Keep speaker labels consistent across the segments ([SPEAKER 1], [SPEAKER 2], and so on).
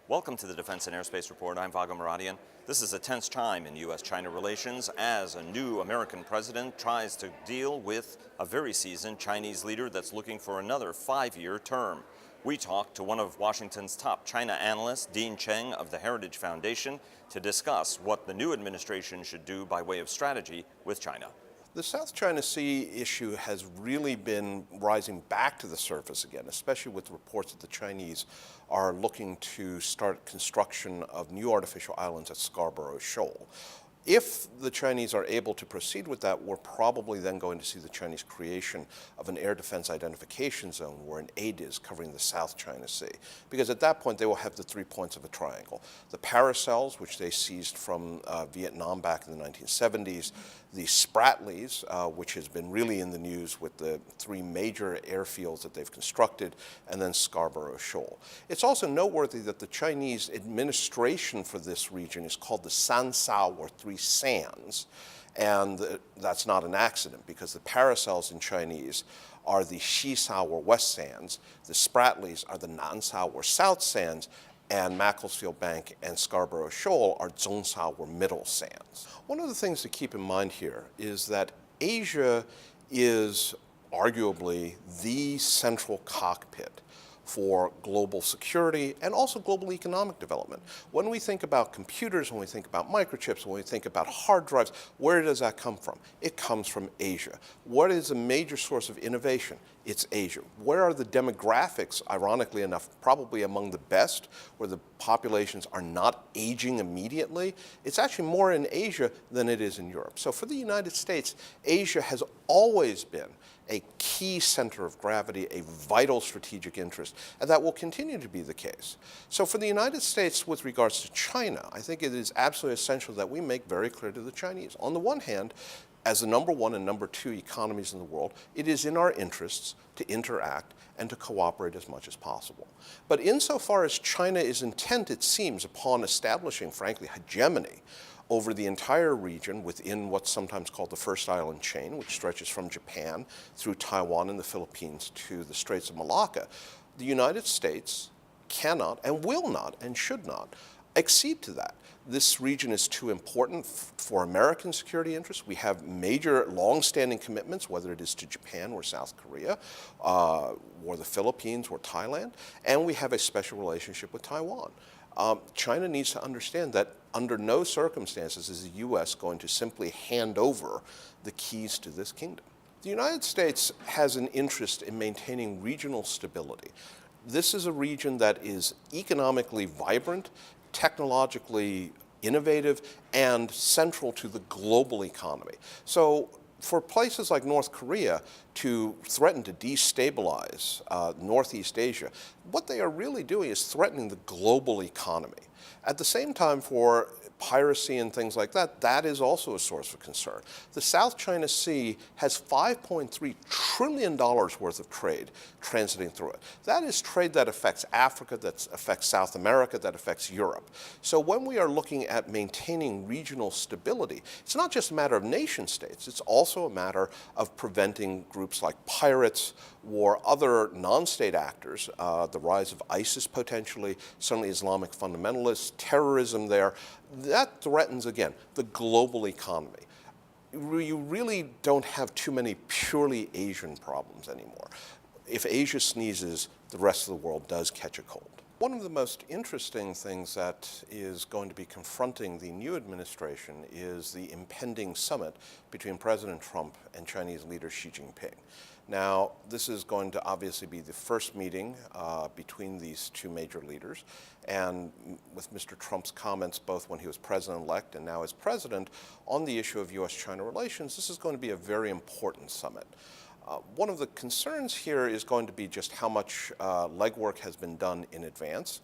[SPEAKER 1] Welcome to the Defense and Aerospace Report. I'm Vago Muradian. This is a tense time in U.S.-China relations as a new American president tries to deal with a very seasoned Chinese leader that's looking for another 5-year term. We talked to one of Washington's top China analysts, Dean Cheng of the Heritage Foundation, to discuss what the new administration should do by way of strategy with China.
[SPEAKER 2] The South China Sea issue has really been rising back to the surface again, especially with reports that the Chinese are looking to start construction of new artificial islands at Scarborough Shoal. If the Chinese are able to proceed with that, we're probably then going to see the Chinese creation of an air defense identification zone or an ADIZ covering the South China Sea. Because at that point, they will have the 3 points of a triangle. The paracels, which they seized from Vietnam back in the 1970s, the Spratlys, which has been really in the news with the 3 major airfields that they've constructed, and then Scarborough Shoal. It's also noteworthy that the Chinese administration for this region is called the Sansao, or 3 sands, and that's not an accident because the paracels in Chinese are the Xisao, or west sands, the Spratlys are the Nansao, or south sands, and Macclesfield Bank and Scarborough Shoal are Zhongsao, or middle sands. One of the things to keep in mind here is that Asia is arguably the central cockpit for global security and also global economic development. When we think about computers, when we think about microchips, when we think about hard drives, where does that come from? It comes from Asia. What is a major source of innovation? It's Asia. Where are the demographics, ironically enough, probably among the best, where the populations are not aging immediately? It's actually more in Asia than it is in Europe. So for the United States, Asia has always been a key center of gravity, a vital strategic interest, and that will continue to be the case. So for the United States, with regards to China, I think it is absolutely essential that we make very clear to the Chinese. On the one hand, as the #1 and #2 economies in the world, it is in our interests to interact and to cooperate as much as possible. But insofar as China is intent, it seems, upon establishing, frankly, hegemony over the entire region within what's sometimes called the First Island Chain, which stretches from Japan through Taiwan and the Philippines to the Straits of Malacca, the United States cannot and will not and should not accede to that. This region is too important for American security interests. We have major long-standing commitments, whether it is to Japan or South Korea, or the Philippines or Thailand, and we have a special relationship with Taiwan. China needs to understand that under no circumstances is the U.S. going to simply hand over the keys to this kingdom. The United States has an interest in maintaining regional stability. This is a region that is economically vibrant, technologically innovative, and central to the global economy. So for places like North Korea to threaten to destabilize Northeast Asia, what they are really doing is threatening the global economy. At the same time, for piracy and things like that, that is also a source of concern. The South China Sea has $5.3 trillion worth of trade transiting through it. That is trade that affects Africa, that affects South America, that affects Europe. So when we are looking at maintaining regional stability, it's not just a matter of nation states, it's also a matter of preventing groups like pirates or other non-state actors, the rise of ISIS potentially, certainly Islamic fundamentalists, terrorism there. That threatens, again, the global economy. You really don't have too many purely Asian problems anymore. If Asia sneezes, the rest of the world does catch a cold. One of the most interesting things that is going to be confronting the new administration is the impending summit between President Trump and Chinese leader Xi Jinping. Now, this is going to obviously be the first meeting between these 2 major leaders, and with Mr. Trump's comments both when he was president-elect and now as president on the issue of U.S.-China relations, this is going to be a very important summit. One of the concerns here is going to be just how much legwork has been done in advance.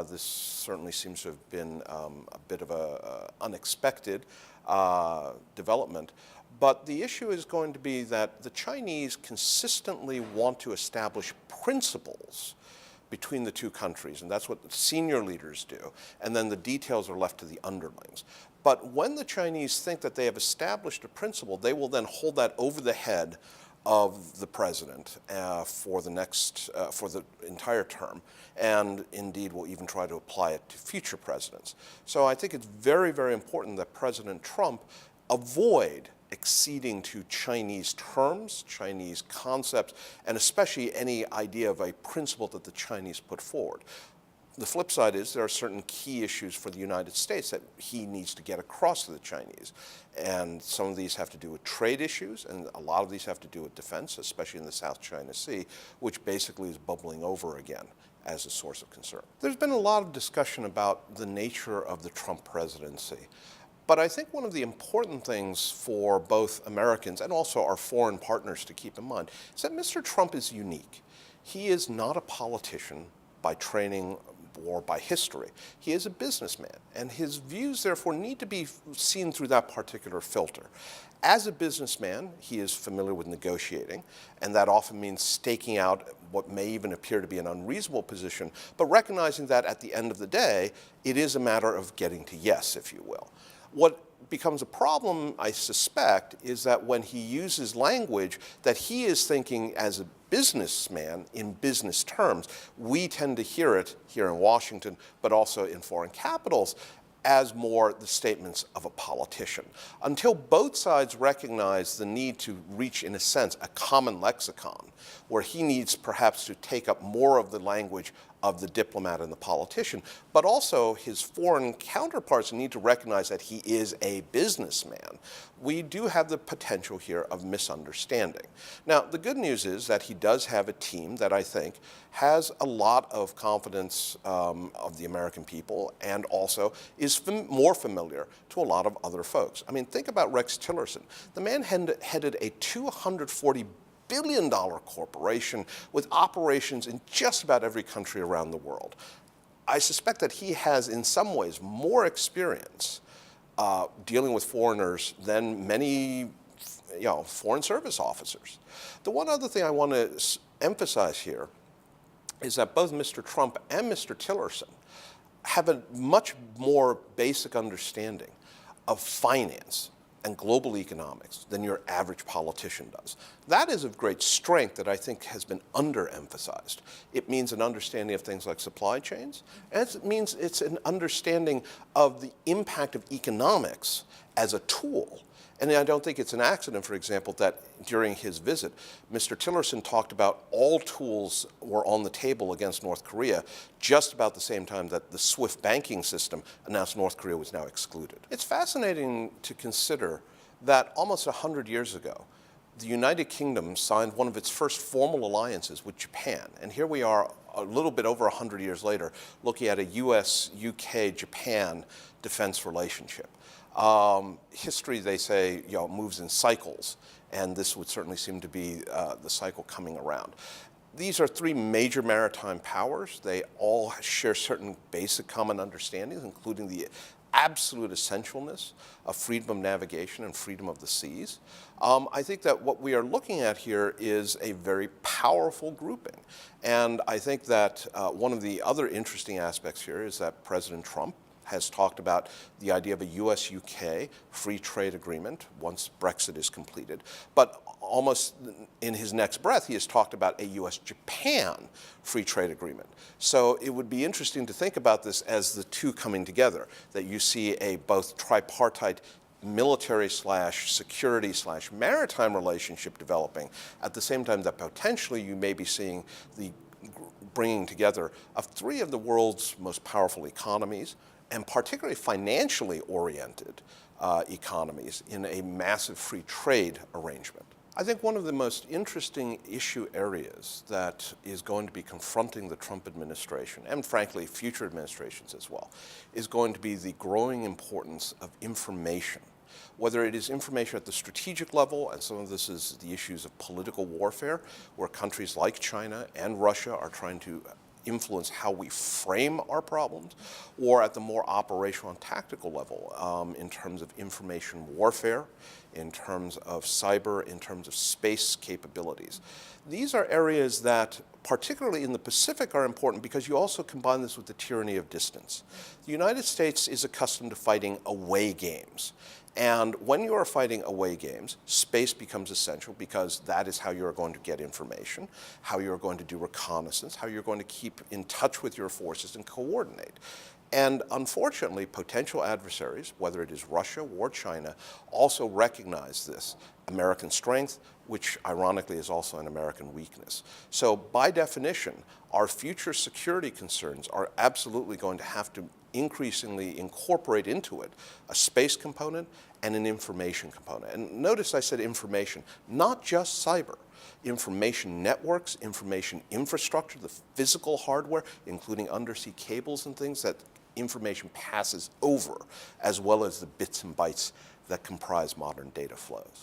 [SPEAKER 2] This certainly seems to have been a bit of an unexpected development. But the issue is going to be that the Chinese consistently want to establish principles between the 2 countries, and that's what the senior leaders do, and then the details are left to the underlings. But when the Chinese think that they have established a principle, they will then hold that over the head of the president for the entire term, and indeed will even try to apply it to future presidents. So I think it's very, very important that President Trump avoid acceding to Chinese terms, Chinese concepts, and especially any idea of a principle that the Chinese put forward. The flip side is there are certain key issues for the United States that he needs to get across to the Chinese. And some of these have to do with trade issues, and a lot of these have to do with defense, especially in the South China Sea, which basically is bubbling over again as a source of concern. There's been a lot of discussion about the nature of the Trump presidency. But I think one of the important things for both Americans and also our foreign partners to keep in mind is that Mr. Trump is unique. He is not a politician by training or by history. He is a businessman, and his views, therefore, need to be seen through that particular filter. As a businessman, he is familiar with negotiating, and that often means staking out what may even appear to be an unreasonable position, but recognizing that at the end of the day, it is a matter of getting to yes, if you will. What becomes a problem, I suspect, is that when he uses language that he is thinking as a businessman in business terms, we tend to hear it here in Washington, but also in foreign capitals, as more the statements of a politician. Until both sides recognize the need to reach, in a sense, a common lexicon, where he needs perhaps to take up more of the language of the diplomat and the politician, but also his foreign counterparts need to recognize that he is a businessman. We do have the potential here of misunderstanding. Now, the good news is that he does have a team that I think has a lot of confidence of the American people and also is more familiar to a lot of other folks. I mean, think about Rex Tillerson. The man headed a $240 billion corporation with operations in just about every country around the world. I suspect that he has, in some ways, more experience dealing with foreigners than many foreign service officers. The one other thing I want to emphasize here is that both Mr. Trump and Mr. Tillerson have a much more basic understanding of finance and global economics than your average politician does. That is of great strength that I think has been underemphasized. It means an understanding of things like supply chains, and it means it's an understanding of the impact of economics as a tool. And I don't think it's an accident, for example, that during his visit, Mr. Tillerson talked about all tools were on the table against North Korea just about the same time that the SWIFT banking system announced North Korea was now excluded. It's fascinating to consider that almost 100 years ago, the United Kingdom signed one of its first formal alliances with Japan. And here we are a little bit over 100 years later looking at a US, UK, Japan defense relationship. History, they say, moves in cycles, and this would certainly seem to be the cycle coming around. These are three major maritime powers. They all share certain basic common understandings, including the absolute essentialness of freedom of navigation and freedom of the seas. I think that what we are looking at here is a very powerful grouping. And I think that one of the other interesting aspects here is that President Trump has talked about the idea of a US-UK free trade agreement once Brexit is completed. But almost in his next breath, he has talked about a US-Japan free trade agreement. So it would be interesting to think about this as the two coming together, that you see a both tripartite military/security/maritime relationship developing at the same time that potentially you may be seeing the bringing together of three of the world's most powerful economies, and particularly financially oriented economies in a massive free trade arrangement. I think one of the most interesting issue areas that is going to be confronting the Trump administration, and frankly future administrations as well, is going to be the growing importance of information. Whether it is information at the strategic level, and some of this is the issues of political warfare, where countries like China and Russia are trying to influence how we frame our problems, or at the more operational and tactical level in terms of information warfare, in terms of cyber, in terms of space capabilities. These are areas that, particularly in the Pacific, are important because you also combine this with the tyranny of distance. The United States is accustomed to fighting away games. And when you are fighting away games, space becomes essential because that is how you're going to get information, how you're going to do reconnaissance, how you're going to keep in touch with your forces and coordinate. And unfortunately, potential adversaries, whether it is Russia or China, also recognize this American strength, which ironically is also an American weakness. So by definition, our future security concerns are absolutely going to have to increasingly incorporate into it a space component and an information component. And notice I said information, not just cyber. Information networks, information infrastructure, the physical hardware, including undersea cables and things that information passes over, as well as the bits and bytes that comprise modern data flows.